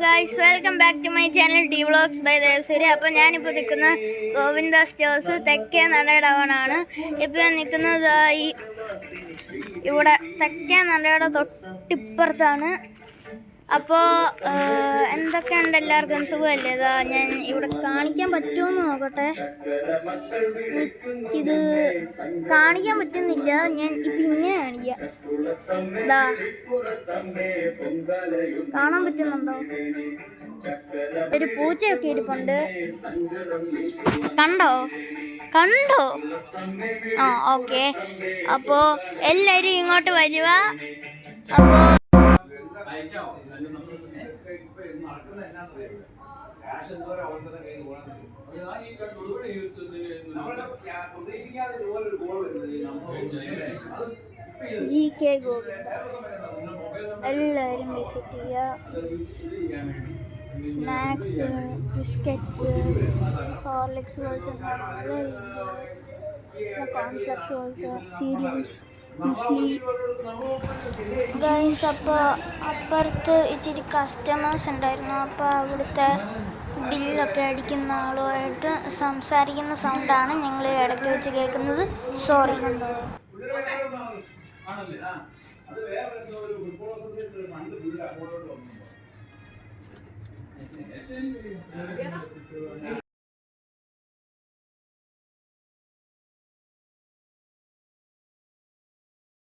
Guys, welcome back to my channel D vlogs by Devasuri. അപ്പോൾ ഞാനിപ്പോൾ നിൽക്കുന്ന ഗോവിന്ദ സ്റ്റോഴ്സ് തെക്കേ നടയുടെ ടൗണാണ്. ഇപ്പോൾ ഞാൻ നിൽക്കുന്നത് ഇവിടെ തെക്കേ നടയുടെ തൊട്ടിപ്പുറത്താണ്. അപ്പോൾ എന്തൊക്കെയുണ്ട്, എല്ലാവർക്കും സുഖമല്ലേ? ഇതാ ഞാൻ ഇവിടെ കാണിക്കാൻ പറ്റുമെന്ന് നോക്കട്ടെ. ഇത് കാണിക്കാൻ പറ്റുന്നില്ല, ഞാൻ ഇപ്പം ഇങ്ങനെ കാണിക്കാം. ഇതാ കാണാൻ പറ്റുന്നുണ്ടോ? ഒരു പൂച്ചയൊക്കെ ഇരിപ്പുണ്ട്. കണ്ടോ? ആ, ഓക്കെ. അപ്പോൾ എല്ലാവരും ഇങ്ങോട്ട് വരിക. അപ്പോൾ GK ഗോവിന്ദാസ് എല്ലാവരും വിസിറ്റ് ചെയ്യുക. സ്നാക്സ്, ബിസ്ക്കറ്റ്സ്, ഹോർലിക്സ് പോലത്തെ കോൺഫ്ലെക്സ് പോലത്തെ സീരിയൽസ്, മുസ്ലി. ഗൈസ്, അപ്പോൾ അപ്പുറത്ത് ഇച്ചിരി കസ്റ്റമേഴ്സ് ഉണ്ടായിരുന്നു. അപ്പോൾ അവിടുത്തെ ബില്ലൊക്കെ അടിക്കുന്ന ആളുമായിട്ട് സംസാരിക്കുന്ന സൗണ്ടാണ് ഞങ്ങൾ ഇടയ്ക്ക് വെച്ച് കേൾക്കുന്നത്. സോറി.